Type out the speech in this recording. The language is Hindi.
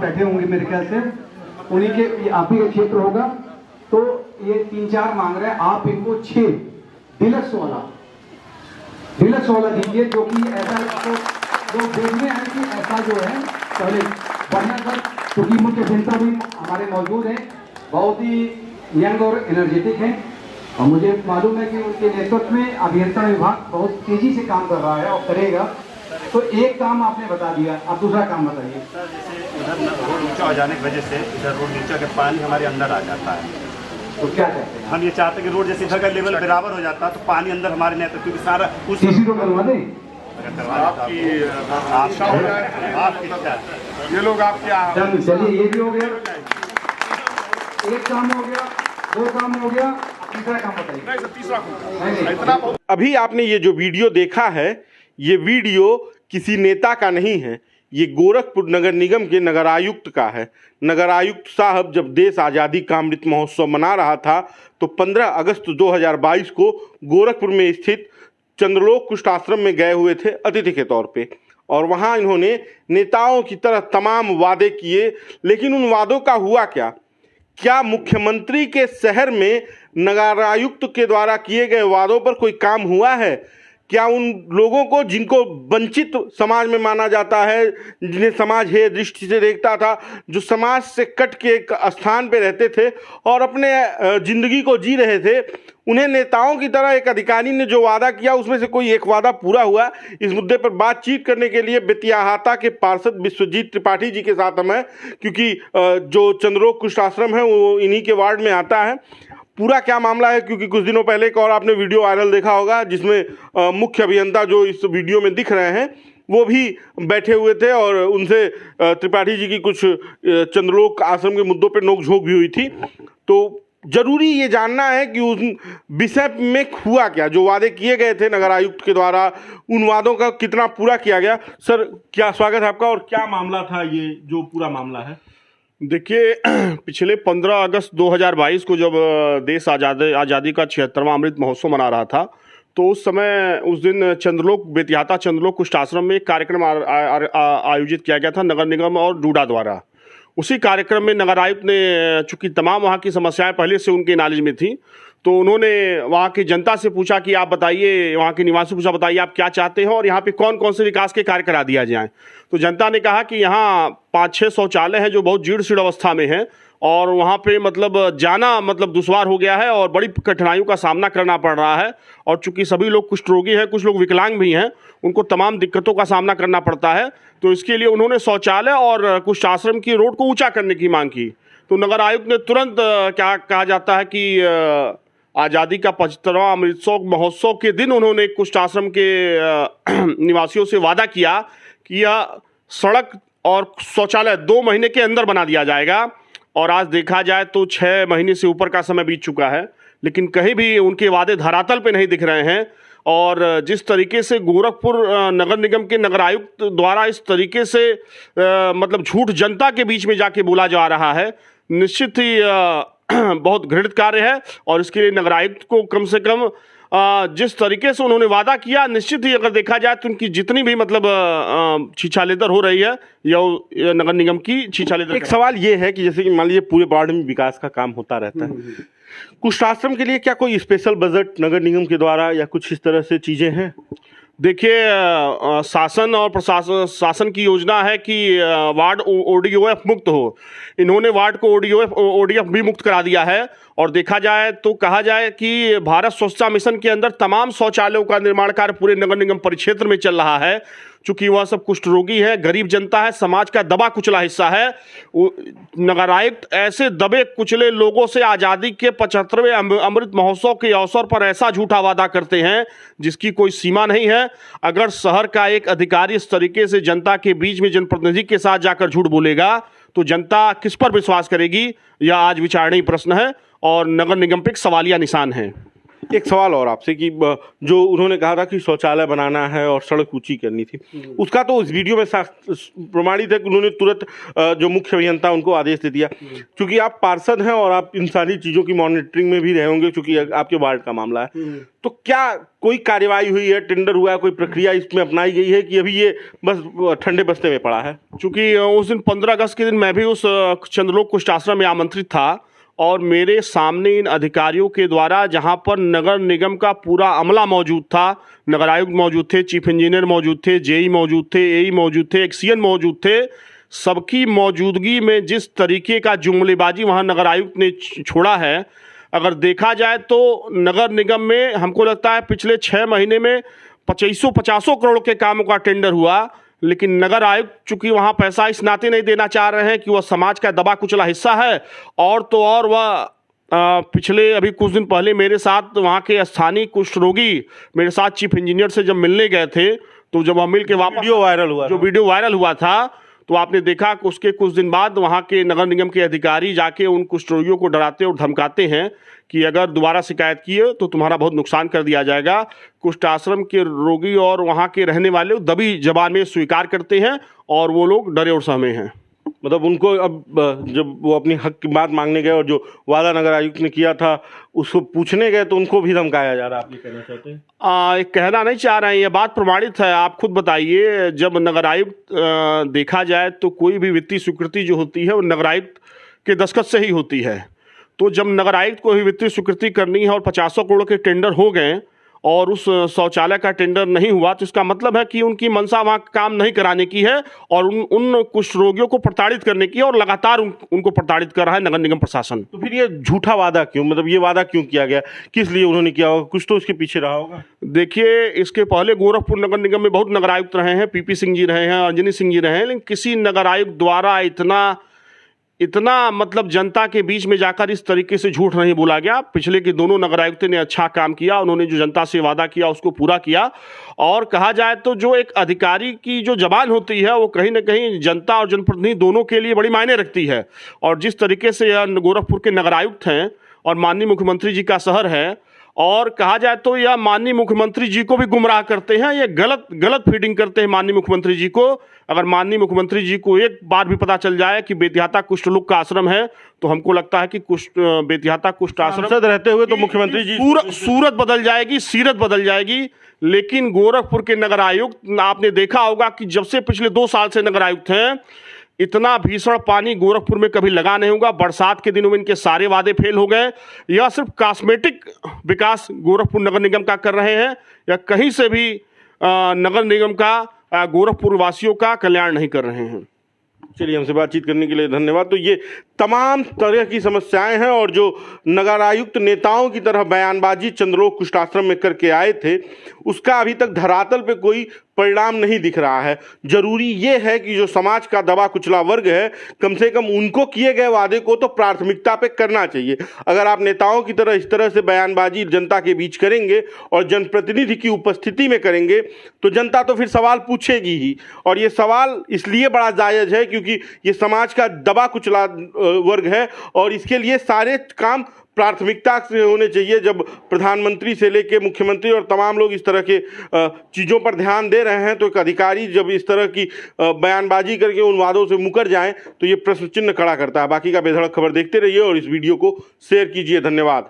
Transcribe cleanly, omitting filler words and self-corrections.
बैठे होंगे मेरे ख्याल से, उन्हीं के आप ही का क्षेत्र होगा। तो ये 3-4 मांग रहे हैं, आप इनको 6 डिलक्स वाला दीजिए, जो कि ऐसा जो देखने हैं कि ऐसा जो है पहले बढ़िया कर, क्योंकि मुख्य अभियंता भी हमारे मौजूद हैं, बहुत ही यंग और एनर्जेटिक हैं, और मुझे मालूम है कि उनके नेतृत्व में अभियंता विभाग बहुत तेजी से काम कर रहा है और करेगा। तो एक काम आपने बता दिया, अब दूसरा काम बताइए। सर जैसे उधर रोड ऊंचा हो जाने की वजह से इधर रोड नीचे के पानी हमारे अंदर आ जाता है, तो क्या कहते हैं? हम ये चाहते हैं कि रोड जैसे इधर का लेवल बराबर हो जाता है तो पानी अंदर हमारे नहीं आता, क्योंकि सारा उस सीसी रोड बनवा दें। आपकी इच्छा ये लोग आपके चलिए, ये भी हो गया, एक काम हो गया, 2 काम हो गया, तीसरा काम बताइए। तीसरा अभी आपने ये जो वीडियो देखा है, ये वीडियो किसी नेता का नहीं है, ये गोरखपुर नगर निगम के नगर आयुक्त का है। नगर आयुक्त साहब जब देश आज़ादी का अमृत महोत्सव मना रहा था तो 15 अगस्त 2022 को गोरखपुर में स्थित चंद्रलोक कुष्ठ आश्रम में गए हुए थे अतिथि के तौर पे, और वहाँ इन्होंने नेताओं की तरह तमाम वादे किए। लेकिन उन वादों का हुआ क्या? क्या मुख्यमंत्री के शहर में नगर आयुक्त के द्वारा किए गए वादों पर कोई काम हुआ है? क्या उन लोगों को जिनको वंचित समाज में माना जाता है, जिन्हें समाज हे दृष्टि से देखता था, जो समाज से कट के एक स्थान पे रहते थे और अपने जिंदगी को जी रहे थे, उन्हें नेताओं की तरह एक अधिकारी ने जो वादा किया उसमें से कोई एक वादा पूरा हुआ? इस मुद्दे पर बातचीत करने के लिए बेतियाहाता के पार्षद विश्वजीत त्रिपाठी जी के साथ हम हैं, क्योंकि जो चंद्रलोक कुष्ठ आश्रम है वो इन्हीं के वार्ड में आता है। पूरा क्या मामला है, क्योंकि कुछ दिनों पहले एक और आपने वीडियो वायरल देखा होगा जिसमें मुख्य अभियंता जो इस वीडियो में दिख रहे हैं वो भी बैठे हुए थे और उनसे त्रिपाठी जी की कुछ चंद्रलोक आश्रम के मुद्दों पर नोकझोंक भी हुई थी। तो जरूरी ये जानना है कि उस विषय में हुआ क्या, जो वादे किए गए थे नगर आयुक्त के द्वारा, उन वादों का कितना पूरा किया गया। सर क्या स्वागत है आपका, और क्या मामला था ये जो पूरा मामला है? देखिए, पिछले 15 अगस्त 2022 को जब देश आज़ादी का 76वां अमृत महोत्सव मना रहा था, तो उस समय उस दिन बेतियाता चंद्रलोक कुष्ठ आश्रम में एक कार्यक्रम आयोजित किया गया था नगर निगम और डूडा द्वारा। उसी कार्यक्रम में नगर आयुक्त ने, चूंकि तमाम वहाँ की समस्याएं पहले से उनके नॉलेज में थी, तो उन्होंने वहाँ की जनता से पूछा कि आप बताइए, वहाँ के निवासी पूछा बताइए आप क्या चाहते हो और यहाँ पे कौन कौन से विकास के कार्य करा दिया जाए। तो जनता ने कहा कि यहाँ 5-6 शौचालय हैं जो बहुत जीर्ण शीर्ण अवस्था में हैं और वहाँ पे मतलब जाना मतलब दुश्वार हो गया है और बड़ी कठिनाइयों का सामना करना पड़ रहा है। और चूंकि सभी लोग कुष्ठ रोगी हैं, कुछ लोग विकलांग भी हैं, उनको तमाम दिक्कतों का सामना करना पड़ता है। तो इसके लिए उन्होंने शौचालय और कुष्ठ आश्रम की रोड को ऊँचा करने की मांग की। तो नगर आयुक्त ने तुरंत क्या कहा जाता है कि आज़ादी का 75वां अमृत महोत्सव के दिन उन्होंने कुष्ठ आश्रम के निवासियों से वादा किया कि यह सड़क और शौचालय 2 महीने के अंदर बना दिया जाएगा। और आज देखा जाए तो 6 महीने से ऊपर का समय बीत चुका है, लेकिन कहीं भी उनके वादे धरातल पे नहीं दिख रहे हैं। और जिस तरीके से गोरखपुर नगर निगम के नगर आयुक्त द्वारा इस तरीके से मतलब झूठ जनता के बीच में जाके बोला जा रहा है, निश्चित ही बहुत घृणित कार्य है। और इसके लिए नगर आयुक्त को कम से कम जिस तरीके से उन्होंने वादा किया, निश्चित ही अगर देखा जाए तो उनकी जितनी भी मतलब छीछालेदर हो रही है या नगर निगम की छीछालेदर। एक सवाल ये है कि जैसे कि मान लीजिए पूरे वार्ड में विकास का काम होता रहता है, कुष्ठ आश्रम के लिए क्या कोई स्पेशल बजट नगर निगम के द्वारा या कुछ इस तरह से चीज़ें हैं? देखिए, शासन और शासन की योजना है कि वार्ड ODOF मुक्त हो। इन्होंने वार्ड को ODF भी मुक्त करा दिया है। और देखा जाए तो कहा जाए कि भारत स्वच्छता मिशन के अंदर तमाम शौचालयों का निर्माण कार्य पूरे नगर निगम परिक्षेत्र में चल रहा है। चूंकि वह सब कुष्ठ रोगी है, गरीब जनता है, समाज का दबा कुचला हिस्सा है। नगर आयुक्त ऐसे दबे कुचले लोगों से आज़ादी के 75वें अमृत महोत्सव के अवसर पर ऐसा झूठा वादा करते हैं जिसकी कोई सीमा नहीं है। अगर शहर का एक अधिकारी इस तरीके से जनता के बीच में जनप्रतिनिधि के साथ जाकर झूठ बोलेगा तो जनता किस पर विश्वास करेगी, यह आज विचारणीय प्रश्न है और नगर निगम पे एक सवालिया निशान है। एक सवाल और आपसे कि जो उन्होंने कहा था कि शौचालय बनाना है और सड़क ऊंची करनी थी, उसका तो उस वीडियो में प्रमाणित है कि उन्होंने तुरंत जो मुख्य अभियंता उनको आदेश दे दिया। क्योंकि आप पार्षद हैं और आप इन सारी चीज़ों की मॉनिटरिंग में भी रहे होंगे, क्योंकि आपके वार्ड का मामला है, तो क्या कोई कार्रवाई हुई है, टेंडर हुआ है, कोई प्रक्रिया इसमें अपनाई गई है कि अभी ये बस ठंडे बस्ते में पड़ा है? चूँकि उस दिन 15 अगस्त के दिन मैं भी उस चंद्रलोक कुष्ठ आश्रम में आमंत्रित था और मेरे सामने इन अधिकारियों के द्वारा, जहां पर नगर निगम का पूरा अमला मौजूद था, नगर आयुक्त मौजूद थे, चीफ इंजीनियर मौजूद थे, जेई मौजूद थे, एई मौजूद थे, एक्सीएन मौजूद थे, सबकी मौजूदगी में जिस तरीके का जुमलेबाजी वहां नगर आयुक्त ने छोड़ा है, अगर देखा जाए तो नगर निगम में हमको लगता है पिछले 6 महीने में 2500 करोड़ के कामों का टेंडर हुआ, लेकिन नगर आयुक्त चूंकि वहाँ पैसा इस नाते नहीं देना चाह रहे हैं कि वह समाज का दबा कुचला हिस्सा है, और तो और वह पिछले अभी कुछ दिन पहले मेरे साथ वहाँ के स्थानीय कुष्ठ रोगी मेरे साथ चीफ इंजीनियर से जब मिलने गए थे, तो जब वह मिल के वापस वीडियो वायरल हुआ था तो आपने देखा कि उसके कुछ दिन बाद वहाँ के नगर निगम के अधिकारी जाके उन कुष्ठ रोगियों को डराते और धमकाते हैं कि अगर दोबारा शिकायत किए तो तुम्हारा बहुत नुकसान कर दिया जाएगा। कुष्ठ आश्रम के रोगी और वहाँ के रहने वाले दबी जबान में स्वीकार करते हैं और वो लोग डरे और सहमे हैं। मतलब उनको अब जब वो अपनी हक की बात मांगने गए और जो वादा नगर आयुक्त ने किया था उसको पूछने गए तो उनको भी धमकाया जा रहा है, आप ये कहना चाहते हैं? एक कहना नहीं चाह रहे हैं, ये बात प्रमाणित है। आप खुद बताइए, जब नगर आयुक्त देखा जाए तो कोई भी वित्तीय स्वीकृति जो होती है वो नगर आयुक्त के दस्तखत से ही होती है। तो जब नगर आयुक्त को ही वित्तीय स्वीकृति करनी है और 50 करोड़ के टेंडर हो गए और उस शौचालय का टेंडर नहीं हुआ, तो इसका मतलब है कि उनकी मंशा वहाँ काम नहीं कराने की है और उन कुष्ठ रोगियों को प्रताड़ित करने की है, और लगातार उनको प्रताड़ित कर रहा है नगर निगम प्रशासन। तो फिर ये झूठा वादा क्यों, मतलब ये वादा क्यों किया गया, किस लिए उन्होंने किया होगा, कुछ तो इसके पीछे रहा होगा? देखिए, इसके पहले गोरखपुर नगर निगम में बहुत नगर आयुक्त रहे हैं, पीपी सिंह जी रहे हैं, अंजनी सिंह जी रहे हैं, लेकिन किसी नगर आयुक्त द्वारा इतना मतलब जनता के बीच में जाकर इस तरीके से झूठ नहीं बोला गया। पिछले के दोनों नगर आयुक्त ने अच्छा काम किया, उन्होंने जो जनता से वादा किया उसको पूरा किया। और कहा जाए तो जो एक अधिकारी की जो जबान होती है वो कहीं ना कहीं जनता और जनप्रतिनिधि दोनों के लिए बड़ी मायने रखती है। और जिस तरीके से यह गोरखपुर के नगर आयुक्त हैं और माननीय मुख्यमंत्री जी का शहर है, और कहा जाए तो यह माननीय मुख्यमंत्री जी को भी गुमराह करते हैं, ये गलत फीडिंग करते हैं माननीय मुख्यमंत्री जी को। अगर माननीय मुख्यमंत्री जी को एक बार भी पता चल जाए कि बेतिहाता कुष्ठ रोग का आश्रम है, तो हमको लगता है कि बेतिहाता कुष्ठ आश्रम रहते हुए तो मुख्यमंत्री जी सूरत बदल जाएगी, सीरत बदल जाएगी। लेकिन गोरखपुर के नगर आयुक्त, आपने देखा होगा कि जब से पिछले 2 साल से नगर आयुक्त हैं, इतना भीषण पानी गोरखपुर में कभी लगा नहीं होगा। बरसात के दिनों में इनके सारे वादे फेल हो गए। यह सिर्फ कॉस्मेटिक विकास गोरखपुर नगर निगम का कर रहे हैं, या कहीं से भी नगर निगम का गोरखपुर वासियों का कल्याण नहीं कर रहे हैं। चलिए, हमसे बातचीत करने के लिए धन्यवाद। तो ये तमाम तरह की समस्याएं हैं और जो नगर आयुक्त नेताओं की तरह बयानबाजी चंद्रलोक कुष्ठ आश्रम में करके आए थे, उसका अभी तक धरातल पे कोई परिणाम नहीं दिख रहा है। जरूरी ये है कि जो समाज का दबा कुचला वर्ग है, कम से कम उनको किए गए वादे को तो प्राथमिकता पे करना चाहिए। अगर आप नेताओं की तरह इस तरह से बयानबाजी जनता के बीच करेंगे और जनप्रतिनिधि की उपस्थिति में करेंगे तो जनता तो फिर सवाल पूछेगी ही। और ये सवाल इसलिए बड़ा जायज़ है क्योंकि ये समाज का दबा कुचला वर्ग है और इसके लिए सारे काम प्राथमिकता से होने चाहिए। जब प्रधानमंत्री से लेकर मुख्यमंत्री और तमाम लोग इस तरह के चीज़ों पर ध्यान दे रहे हैं, तो एक अधिकारी जब इस तरह की बयानबाजी करके उन वादों से मुकर जाएं तो ये प्रश्न चिन्ह खड़ा करता है। बाकी का बेधड़क खबर देखते रहिए और इस वीडियो को शेयर कीजिए। धन्यवाद।